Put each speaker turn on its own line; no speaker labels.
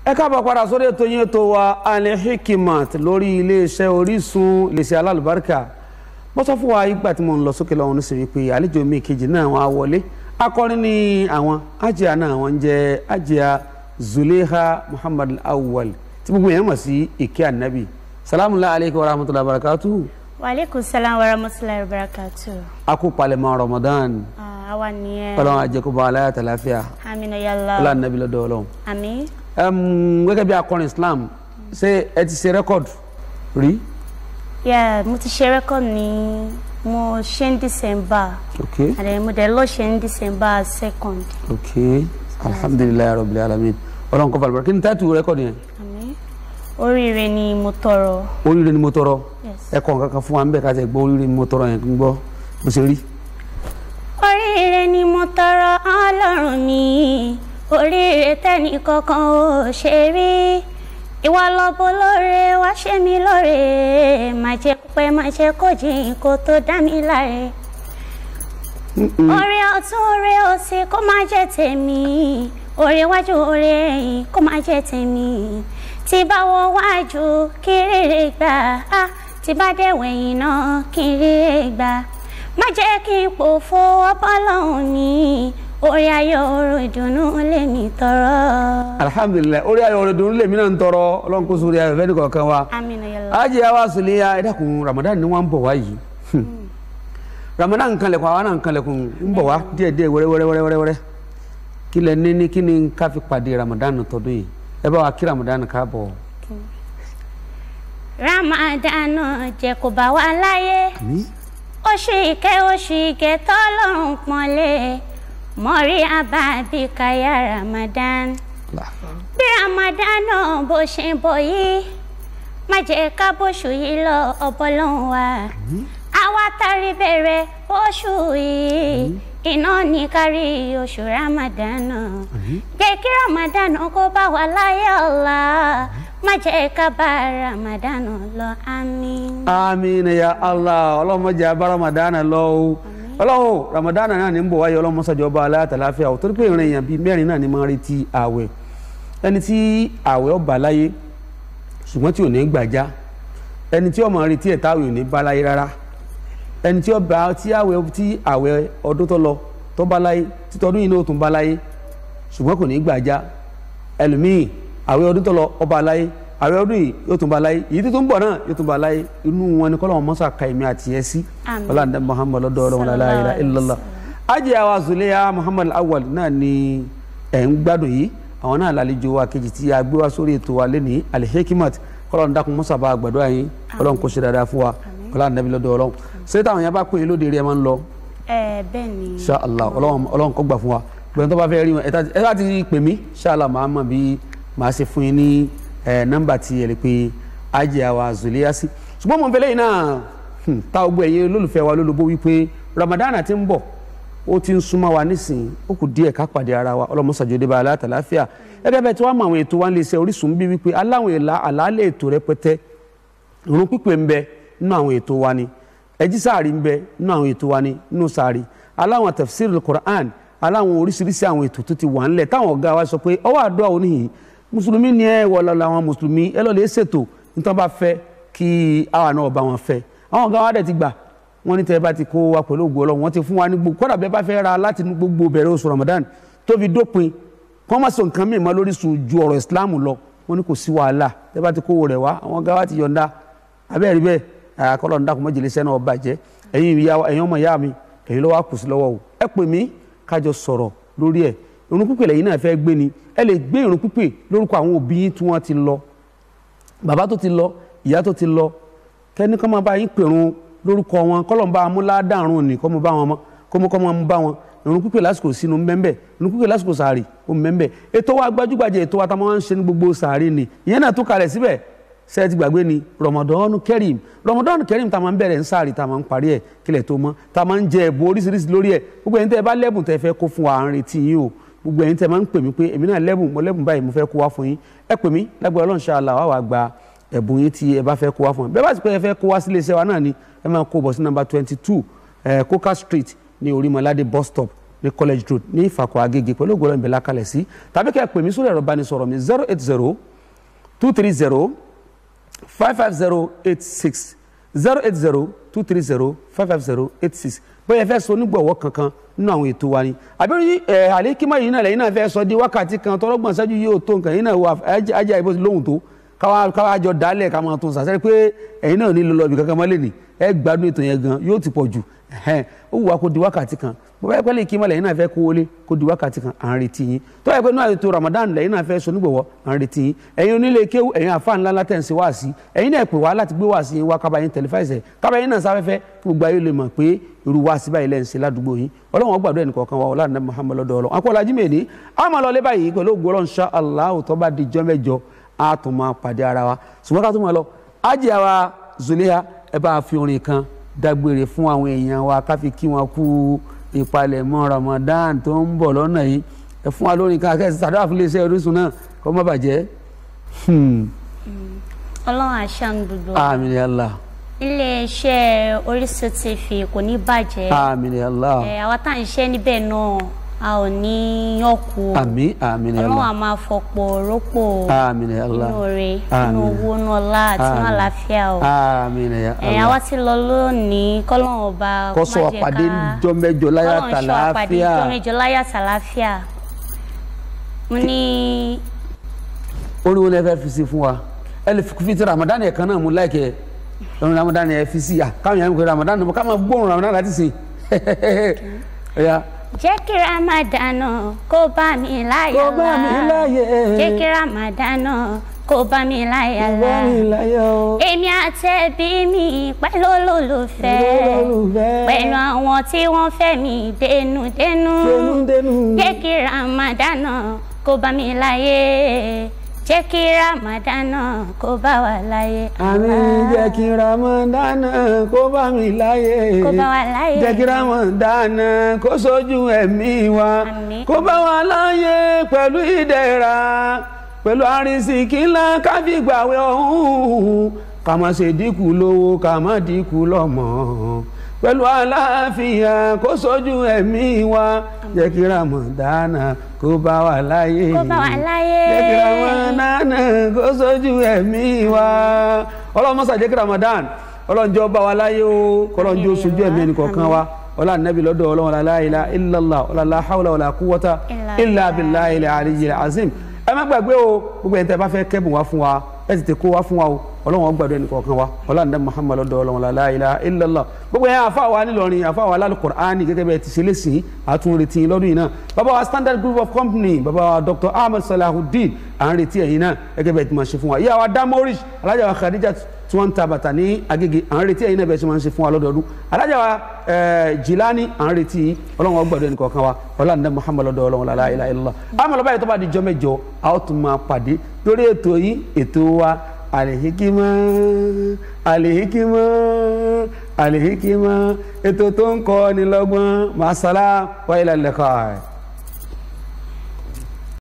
ẹ káàbọ̀ padà sórí ètò yín ètò wa Al-Hikmat lórí iléeṣẹ́ Orísun iléeṣẹ́ alálùbáríkà mo sọ fún wa ìgbà tí mo ń lọ sókè lọ́wọ́ nísìnyí pé àlejò mi kejì náà wọ́n á wọlé akọrin ní àwọn Hajiya náà wọ́n jẹ́ Hajiya Zulaiha Muhammad Awwal tí gbogbo yẹn mọ̀ sí ìkẹ́ ànábì. Salamu alaykum wa rahmatullahi wa barakatuh.
Wa alaikum salam wa rahmatullahi wa barakatuh.
A kú palẹ̀mọ́ Ramadan.
Àwa nìyẹn.
Ọlọ́run á jẹ́ kó bá wa láyà tàlàfíà.
Àmín ya Allah.
Ọlá ànábì lọ́dọ̀ Ọlọ́run.
Àmín.
Gẹ́gẹ́ bí akọrin Islam ṣé ẹ ti ṣe rẹ́kọ̀dù rí?
Yeah, mo ti ṣe record ní mo ṣe ní December.
Okay.
And mo dẹ̀ lọ ṣe ní December 2nd.
Okay. Alhamdulillah rabbil alamin. Ọlọ́run kó falẹ̀ kí ni táìtù rẹ́kọ̀dù yẹn?
Àmín. Oríire ni mo tọrọ.
Oríire ni mo tọrọ.
Yes.
Ẹ kọ nǹkan kan fún wa ńbẹ̀ ká tẹ gbọ́ oríire ni mo tọrọ yẹn kí n gbọ́ bó ṣe rí.
Oríire ni mo tọrọ Ọlọ́run mi. Oríire tẹ́ni kankan ò ṣe rí. Ìwọ lọ́bọ lóore wá ṣe mí lóore. Má jẹ́ pẹ́ má jẹ́ kó jìn kó tó dá mi láre. Oore ọ̀tún oore òsì kó má jẹ́ tèmi. Oore wájú oore ẹ̀yìn kó má jẹ́ tèmi. Tí bá wọ wájú kí rere gbà á. Tí bá dé wẹ̀yìn náà kí rere gbà. Má jẹ́ kí n pòfo ọpọlọ́hún mi. Orí ayọ̀ ọ̀rọ̀ ìdùnnú lèmi tọrọ.
Alhamdulillah orí ayọ̀ ọ̀rọ̀ ìdùnnú lèmi náà ń tọrọ Ọlọ́run kó sórí ayọ̀ fẹ́ni kọ̀ọ̀kan wa.
Àmín ya Allah.
Hajiya wa Zulaiha ẹ dákun Ramadan ni wọ́n ń bọ̀ wá yìí. Ramadan nǹkan lẹ̀kùn àwa náà nǹkan lẹ̀kùn ń bọ̀ wá díẹ̀díẹ̀ wẹ́rẹ́wẹ́rẹ́. Kí lẹ ní kí ni ká fi pàdé Ramadan tọdún yìí ẹ bá wa kí Ramadan káàbọ̀.
Ramadan jẹ́ kó bá wa láyé. Oṣù ìkẹ́ tọ́lọ́run pọ́nlé. Mọ̀rí àbábí káyà Ramadan. Bí Ramadan náà bó ṣe ń bọ̀ yìí, má jẹ́ ká bóṣù yìí lọ ọbọ̀lọ́hún wa. Àwa tarí bẹ̀rẹ̀ oṣù yìí, iná ní kárí oṣù Ramadan náà. Jẹ́ kí Ramadan kó bá wa láyé Allah, má jẹ́ ká bá Ramadan lọ, àmín.
Àmín ya Allah Ọlọ́run má jẹ́ bá Ramadan lọ o. Ọlọ́run Ramadan náà ní ń bọ̀ wáyé Ọlọ́run mọ́sàjọ́ bá aláàtàláfíà ò torí pé ìrìn èèyàn bíi mẹ́rin náà ni máa ń retí ààwẹ̀ ẹni tí ààwẹ̀ ó bá láyé ṣùgbọ́n tí ò ní gbàjá ẹni tí ó máa retí ẹ̀ta ààwẹ̀ ò ní bá láyé rárá ẹni tí ó bá tí ààwẹ̀ ọdún tó lọ tó bá láyé títọ́dún yìí náà ó tún bá láyé ṣùgbọ́n kò ní gbàjá ẹlòmíì ààwẹ̀ ọdún tó lọ ó bá láyé ààwẹ̀ ọdún yìí yóò tún bá láyé èyí tó ń bọ̀ náà yóò tún bá láyé inú wọn ni kọ́lọ́wọ́n mọ́sà ka èmi àti ẹ̀ sí ọlọ́dẹ Muhammad lọ́dọ̀ ọlọ́run la ilaha illallah. Hajiya wa Zulaiha Muhammad Awwal náà ni ẹ̀ ń gbádùn yìí àwọn náà lálejò wa kejì tí a gbé wá sórí ètò wa lẹ́ni Al-Hikmat kọ́lọ́run dákun mọ́sà bá àgbàdo àyín ọlọ́run kò ṣe dáadáa fún wa ọlọ́dẹ lọ́dọ̀ ọlọ́run ṣé táwọn yẹn bá pè é lóde rí ẹ máa ń lọ.
Bẹ́ẹ̀ ni.
Insha Allah ọlọ́run kó gbà fún wa gbẹ̀rẹ̀ tó bá fẹ́ rí wọn ẹ bá ti pè mí Insha Allah màá mọ̀ bí màá ṣe fún yín ní nọ́mbà tí ẹ lè pe Hajiya wa Zulaiha sí ṣùgbọ́n mo ń fẹ́lẹ́ yìí náà ta ogbó ẹ̀yin olólùfẹ́ wa lólobó wípé Ramadan ti ń bọ̀ ó ti ń súnmọ́ wa nísìnyí ó kù díẹ̀ ká pàdé ara wa ọlọ́mọsàjọdé bá aláàtàláfíà gẹ́gẹ́ bẹ́ẹ̀ tí wọ́n mọ àwọn ètò wa ń lè ṣe Orísun bí wípé aláwọn àlàálẹ̀ ètò rẹpẹtẹ ìrun pípé ń bẹ nínú àwọn ètò wa ni ẹjí sáàrí ń bẹ nínú àwọn ètò wa ni nínú sáàrí aláwọn tafsirul Qur'an aláwọn oríṣiríṣi àwọn ètò tó ti wà ńlẹ̀ táwọn ọ̀gá wa sọ pé ọwọ́ àdúrà oníhìn mùsùlùmí ni ẹ wọ lọ́la àwọn mùsùlùmí ẹ lọ́ọ́ lè ṣètò nítorí bá fẹ́ kí àwa náà bá wọn fẹ́ àwọn ọ̀gá wa dẹ̀ ti gbà wọ́n ní tẹ́ bá ti kó wa pẹ̀lú ògo Ọlọ́run wọ́n ti fún wa ní gbogbo kọ́dà bẹ́ẹ̀ bá fẹ́ ra láti inú gbogbo bẹ̀rẹ̀ oṣù Ramadan tó fi dópin kọ́ má sọ nǹkan mìíràn lórí sùn ju ọ̀rọ̀ Islam lọ wọ́n ní kò sí wàhálà tẹ́ bá ti kówó rẹ̀ wá àwọn ọ̀gá wa ti yọ̀ǹda abẹ́rẹ́ bẹ́ẹ̀ àkọlọ́ ńdàkùn mọ́jèlé sẹ́nà ọba jẹ́ ẹ̀yin ọmọ ìyá mi ẹ̀yin ló wá kù sí lọ́wọ́ o ẹ pè mí kájọ sọ̀rọ̀ lórí ẹ̀ ìrun pípè lẹ́yìn náà fẹ́ gbé ni ẹ lè gbé ìrun pípè lórúkọ àwọn òbí yín tí wọ́n ti lọ bàbá tó ti lọ ìyá tó ti lọ kẹ́ni kọ́ máa bá yín pèrun lórúkọ wọn kọ́lọ́mbà amúládàrún ni kọ́ mọ́ bá wọn kọ́ mọ́ bá wọn ìrun pípè lásìkò sínú mbẹ́mbẹ́ ìrun pípè lásìkò sàárì ó mbẹ́mbẹ́ ètò wa gbajúgbajà ètò wa tá a máa ń ṣe ní gbogbo sàárì ni ìyẹn náà tó kalẹ̀ síbẹ̀ ṣe ti gbàgbé ni Ramadan Kareem tá a máa ń bẹ̀rẹ̀ ń sàárì tá a máa ń parí ẹ̀ kílẹ̀ tó mọ́ tá a máa ń jẹ ẹ̀bùn oríṣiríṣi lórí ẹ̀ gbogbo ẹ̀yin tẹ́ ẹ bá lẹ́bùn tẹ́ fẹ́ kó fún wa à ń retí yín o gbogbo ẹ̀yin tẹ́ máa ń pè mí pé èmi náà lẹ́bùn báyìí mo fẹ́ kó wá fún yín ẹ pè mí lágbára Ọlọ́run Insha Allah wà gba ẹ̀bùn yín tí ẹ bá fẹ́ kó wá fún yín bẹ́ẹ̀ bá sì pé ẹ fẹ́ kó wá sílé iṣẹ́ wa náà ni ẹ máa kó bọ̀ sí nọ́mbà 22 Coca Street ní Orímọládé bus stop ní college road ní Ìfàkọ̀ Agége pẹ̀lú ògbólọ́ ìbẹ̀lá kalẹ̀ sí tàbí kẹ́ pè mí sórí ẹ̀rọ ìbánisọ̀rọ̀ mi 080-230-55086 080-230-55086 bóyá ẹ fẹ́ sọ onígbọ̀wọ́ kankan nínú àwọn ètò wa ni àbí àlékímọ̀ yìí náà lẹ́yìn náà fẹ́ sọ di wákàtí kan tọ́lọ́gbọ̀n ṣẹ́jú yóò tó nǹkan yìí náà wà ajá ìbò lóhùn tó káwá jọ dálẹ̀ ká máa tún sàṣẹ́ pé ẹ̀yin náà ní lọ́lọ́bì kankan mọ́lẹ̀ ní ẹ gbádùn ètò yẹn gan yóò ti pọ̀ jù ó wù wá kó di wákàtí kan bó bá yẹ pé àlékímọ̀ lẹ́yìn náà fẹ́ kó wọlé kó di wákàtí kan à ń retí yín tó yẹ pé náà ètò Ramadan lẹ́yìn náà fẹ́ sọ onígbọ̀wọ́ à ń retí yín ẹ̀yin onílé kéwú ẹ̀yin àfáà ńlá látẹ̀sí wá sí ẹ̀yin náà pè wá láti gbé wá sí yín wá kábàáyín tẹlifáìsì kábàáyín náà sáfẹ́fẹ́ kí gbogbo ayé lè mọ̀ pé irú wá sí báyìí lẹ́yìn sí ládùúgbò yín Ọlọ́run gbàdúrà ẹnì kọ̀ọ̀kan wa ọlá ní Muhammad lọ́dọ̀ Ọlọ́run akọ́lá Jímẹ̀ní a máa lọ lé báyìí pẹ̀lú ògo Ọlọ́run insha Allah tó bá di jọ́ mẹ́jọ a tún máa pàdé ara wa ṣùgbọ́n ká tún máa lọ ájì àwa Zuliha ẹ bá fi orin kan dágbére fún àwọn èèyàn wa ká fi kí wọn kú ìpalẹ̀mọ́ Ramadan tó ń bọ̀ lọ́nà yìí ẹ fún wa lórin kan akẹ́sì sàdúrà fún iléeṣẹ́ Orísun náà kó má bàjẹ́.
Ọlọ́run àṣàn gbogbo.
Àmín ya Allah.
Iléeṣẹ́ Orísun TV kò ní bàjẹ́.
Àmín ya Allah.
Àwa tá à ń ṣe níbẹ̀ náà a ò ní yọ̀kù.
Àmín àmín ya Allah.
Ọlọ́run a máa fọ̀pọ̀ rọ́pò.
Àmín ya Allah.
Nínú oore nínú owó nínú ọlá àti nínú àlàáfíà o.
Àmín ya Allah.
Àwa ti lọ lónìí kọ́lọ́run ọba
kó sọ wa pàdé jọ́ mẹ́jọ láyà tàlàáfíà.
kọ́lọ́run sọ wa pàdé jọ́ mẹ́jọ láyà tàlàáfíà. Mo ní.
Orin wo ni ẹ fẹ́ fi sí fún wa ẹ lè fi ti Ramadan yẹn kan náà mú láìkẹ́ Ramadan yẹn fi sí káwọn yẹn ń pè Ramadan ká máa gbóhùn Ramadan láti sìn.
Jẹ́ kí Ramadan kó bá mi láyà lá.
Kó bá mi láyè.
Jẹ́ kí Ramadan kó bá mi láyà lá.
Kó bá mi láyà o.
Èmi àti ẹbí mi pẹ̀lú olólùfẹ́. Pẹ̀lú àwọn tí wọ́n fẹ́ mi dénúdénú. Jẹ́ kí Ramadan kó bá mi láyè. Jẹ́ kí Ramadan kó bá wa láyé.
Àmín. Jẹ́ kí Ramadan kó bá mi láyé.
Kó bá wa láyé.
Jẹ́ kí Ramadan kó sójú ẹ̀mí wa.
Àmín.
Kó bá wa láyé pẹ̀lú ìdẹ̀ra pẹ̀lú àrísìkí ńlá ká fi gbàwẹ̀ ọ̀hún ká má ṣe dínkù lówó ká má dínkù lọ́mọ pẹ̀lú àlàáfíà kó sójú ẹ̀mí wa. Jẹ́ kí Ramadan kó bá wa láyé.
Kó bá wa láyé.
Jẹ́ kí Ramadan kó sójú ẹ̀mí wa. Ọlọ́run mọ́sá jẹ́ kí Ramadan Ọlọ́run jọ̀ọ́ bá wa láyé o Ọlọ́run jọ̀ọ́ sójú ẹ̀mí ẹnì kọ̀ọ̀kan wa ọlá nàbí lọ́dọ̀ Ọlọ́run la ilaha illallah la hawla wala quwwata illa billahi al-aliyyil azim. Ẹ má gbàgbé o gbogbo ẹni tẹ́ bá fẹ́ kẹ́bùn wá fún wa ẹ tètè kó wá fún wa o Ọlọ́run gbàdúrà ẹnì kọ̀ọ̀kan wa ọlá nàbí Muhammad lọ́dọ̀ Ọlọ́run la ilaha illallah. Gbogbo yẹn àfa wa nílọrin àfa wa lálùkùránì gẹ́gẹ́ bẹ́ẹ̀ ti ṣe lẹ́sìn àtúnretí lọ́dún yìí náà bàbá wa Standard Group of Company bàbá wa Dr. Ahmed Salahuddin à ń retí ẹ̀yin náà gẹ́gẹ́ bẹ́ẹ̀ ti máa ṣe fún wa ìyá wa Damorish alájà wa Khadija tí wọ́n ń ta bàtà ní Agége à ń retí ẹ̀yin náà bẹ́ẹ̀ ṣe máa ń ṣe fún wa lọ́dọọdún alájà wa Jilani à ń retí Ọlọ́run gbàdúrà ẹnì kọ̀ọ̀kan wa ọlá nàbí Muhammad lọ́dọ̀ Ọlọ́run la ilaha illallah. àmọ́ lọ́ba yìí tó bá di jọ́ mẹ́jọ a ó tún máa pàdé lórí ètò yìí ètò wa Al-Hikima Al-Hikima Al-Hikima ètò tó ń kọ́ ni lọ́gbọ́n masala wa ila liqa.